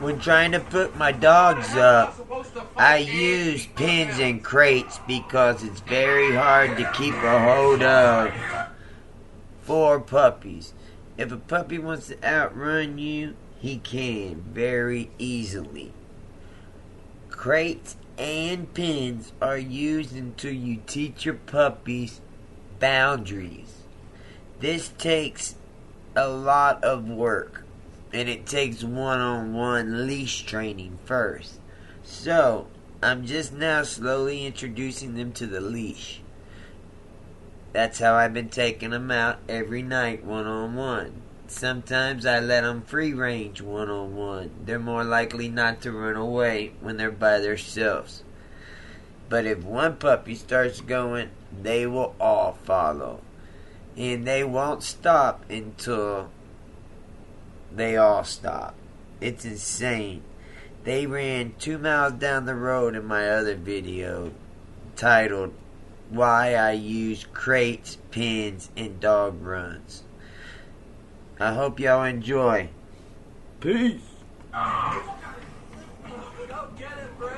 When trying to put my dogs up, I use pins and crates because it's very hard to keep a hold of for puppies. If a puppy wants to outrun you, he can very easily. Crates and pins are used until you teach your puppies boundaries. This takes a lot of work, and it takes one-on-one leash training first. So, I'm just now slowly introducing them to the leash. That's how I've been taking them out every night one-on-one. Sometimes I let them free range one-on-one. They're more likely not to run away when they're by themselves. But if one puppy starts going, they will all follow. And they won't stop until they all stop. It's insane. They ran 2 miles down the road in my other video titled Why I Use Crates, Pins, and Dog Runs. I hope y'all enjoy. Peace. Go get it, bro.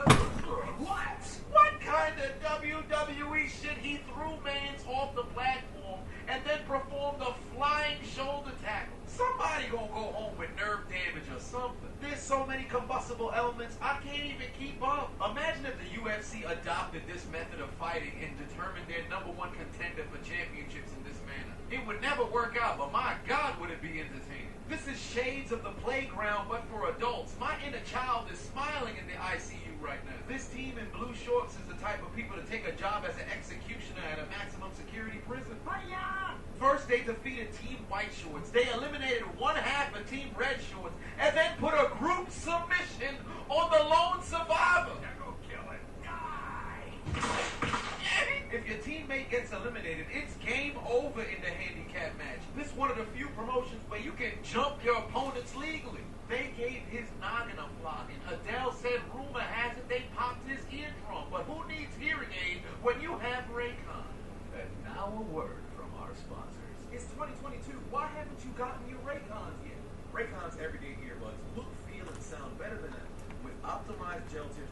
What kind of WWE shit he threw Mans off the platform and then performed a flying shoulder tackle? Somebody gonna go home with nerve damage or something. There's so many combustible elements, I can't even keep up. Imagine if the UFC adopted this method of fighting and determined their #1 contender for championships in this manner. It would never work out, but my God, would it be entertaining. This is shades of the playground, but for adults. My inner child is smiling in the ICU right now. This team in blue shorts is the type of people to take a job as an executioner at a maximum security prison. First, they defeated Team White Shorts. They eliminated one half of Team Red Shorts, and then put a group submission on the lone survivor. Go kill it. Die. If your teammate gets eliminated, it's game over in the handicap match. This is one of the few promotions where you can jump your opponents legally. They gave his noggin a flogging. Adele said rumor has it they popped his eardrum. But who needs hearing aid when you have Raycon? And now a word from our sponsors. It's 2022. Why haven't you gotten your Raycons yet? Raycon's everyday earbuds look, feel, and sound better than ever with optimized gel tips.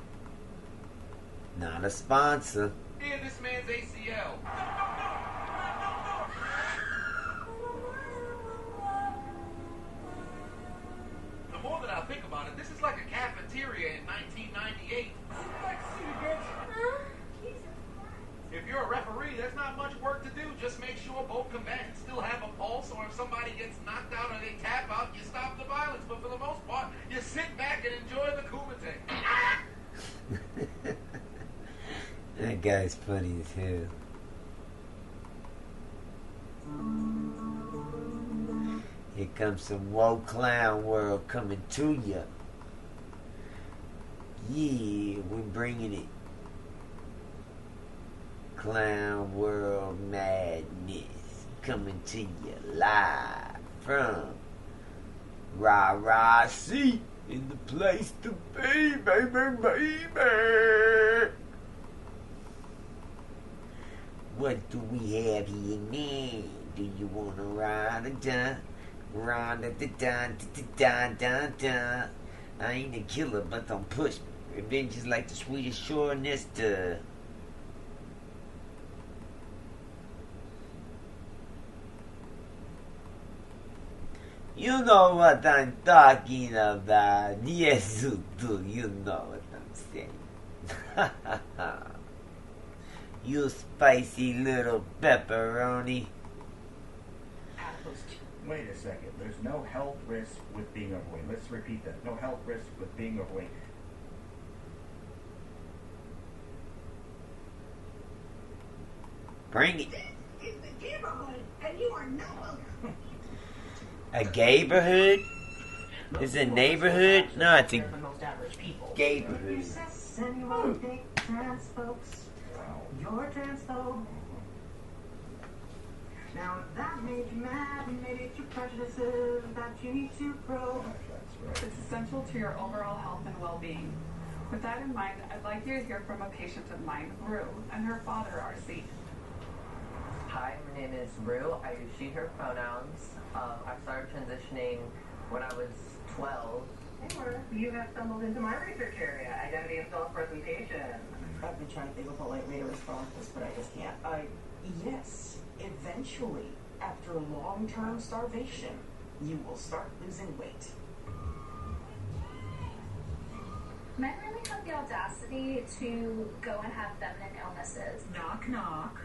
Not a sponsor. Hear this man's ACL. The more that I think about it, this is like a cafeteria in 1998. If you're a referee, there's not much work to do. Just make sure both combatants still have a pulse, or if somebody gets knocked out or they tap out, you stop the violence. But for the most part, you sit back and enjoy the kumite. That guy's funny as hell. Here comes some woke clown world coming to ya. Yeah, we're bringing it. Clown world madness coming to you live from Rah C in the place to be, baby. What do we have here now? Do you wanna ride or die? Ride at the da. I ain't a killer, but don't push me. Revenge is like the sweetest shore nectar. You know what I'm talking about. Yes, you do. You know what I'm saying. You spicy little pepperoni. Wait a second. There's no health risk with being overweight. Let's repeat that. No health risk with being overweight. Bring it. This is the neighborhood, and you are not welcome. A neighborhood? Is it a neighborhood? No, it's a neighborhood. Anyone think trans folks? You're transphobe. Now, if that made you mad, maybe it's your prejudices that you need to probe. It's essential to your overall health and well-being. With that in mind, I'd like you to hear from a patient of mine, Rue, and her father, RC. Hi, my name is Rue. I use she, her pronouns. I started transitioning when I was 12, You have stumbled into my research area, identity and self-presentation. I've been trying to think of a polite way to respond to this, but I just can't. Yes, eventually, after long-term starvation, you will start losing weight. Men really have the audacity to go and have feminine illnesses. Knock, knock.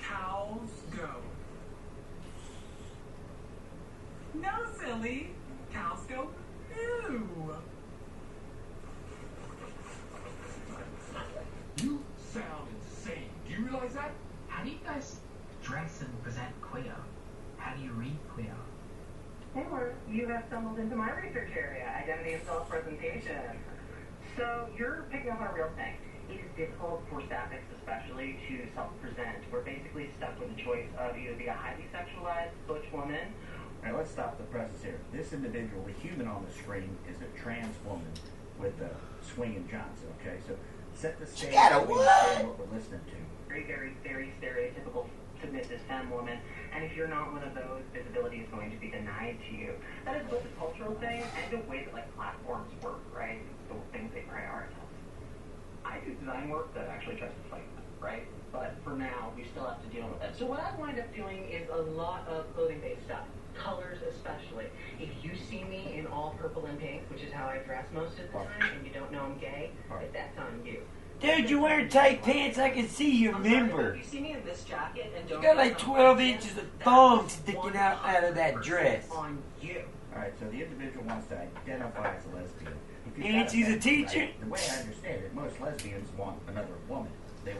Cows go. No, silly. Cows go moo. You sound insane. Do you realize that? How do you guys dress and present queer? How do you read queer? You have stumbled into my research area, identity and self-presentation. So you're picking up on a real thing. It is difficult for sapphics especially to self-present. We're basically stuck with the choice of either be a highly sexualized butch woman. All right, let's stop the presses here. This individual, the human on the screen, is a trans woman with a swinging Johnson, okay? So set the stage. got a so we what? understand what we're listening to. Very, very, very stereotypical submissive femme woman. And if you're not one of those, visibility is going to be denied to you. That is both a cultural thing and a way that like platforms work, right? The things they prioritize. I do design work that actually tries to fight that, right? But for now, we still have to deal with it. So what I wind up doing is a lot of clothing-based stuff. Colors especially. If you see me in all purple and pink, which is how I dress most of the time, and you don't know I'm gay, that's on you. Dude, you wearing tight pants? I can see your member. If you see me in this jacket and You don't got like 12 inches of thong sticking out of that dress. on you. All right, so the individual wants to identify as a lesbian. If you've And got she's a thing, teacher? right, the way I understand it, most lesbians want another woman. They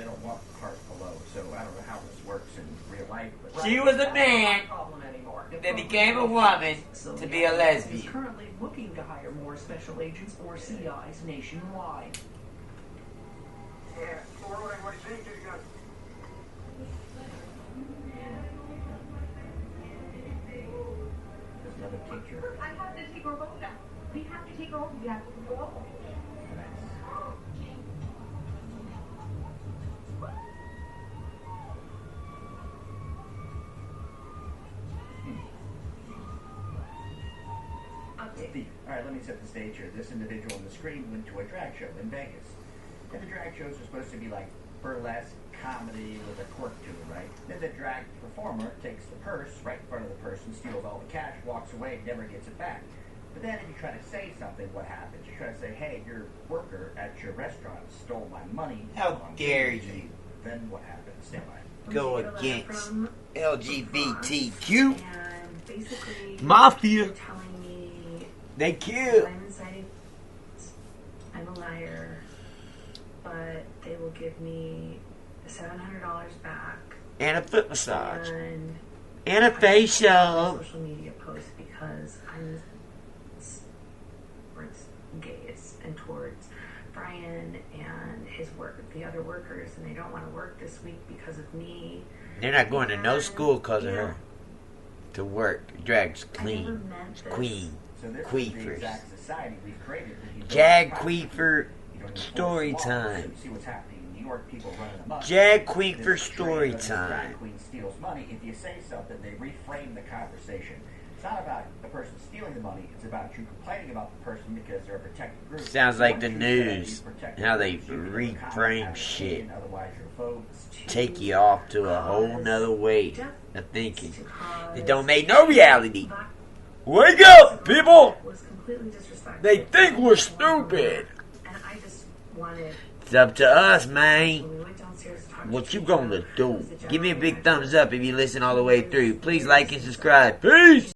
don't want the heart below. So I don't know how this works in real life, but She was a man Problem anymore. that became a woman to be a is lesbian. currently looking to hire more special agents or CIs nationwide. Yeah. What do you think? You got there's another teacher. I have to take her home now. We have to take her home. We have to go home. All right, let me set the stage here. This individual on the screen went to a drag show in Vegas. And the drag shows are supposed to be like burlesque comedy with a quirk to it, right? Then the drag performer takes the purse right in front of the person, steals all the cash, walks away, never gets it back. But then if you try to say something, what happens? You try to say, hey, your worker at your restaurant stole my money. How dare you Then what happens? Stand by. go against LGBTQ And basically, mafia? they're telling me They kill. I'm inside. I'm a liar, but they will give me $700 back And a foot massage. and And a a facial. social media post because I'm towards gays and towards Brian and his work, the other workers, and they don't want to work this week because of me. They're not going to no school because of her. To work. Drag's I never clean. meant this. So Queen. this is the Queefers. exact society we've created. That you don't Jag have Queefer You don't enforce story laws. time. So you see what's happening in New York, people running amok. Jag Queefer This story trade of the time. drag queen steals money. If you say something, they reframe the conversation. It's not about the person stealing the money. It's about you complaining about the person because they're a protected group. Sounds like Once the you said news, these protected how they groups, you can reframe comment, have an shit. opinion, otherwise you're a phobe. Take you off to a whole nother way of thinking. Because It don't make no reality. Black Wake up, people! was completely disrespectful. They think we're stupid. And I just wanted, It's up to us, man. when we went downstairs to talk to What you Keisha, gonna it do? was the Give me a big general thumbs up if you listen all the way through. Please like and subscribe. Peace!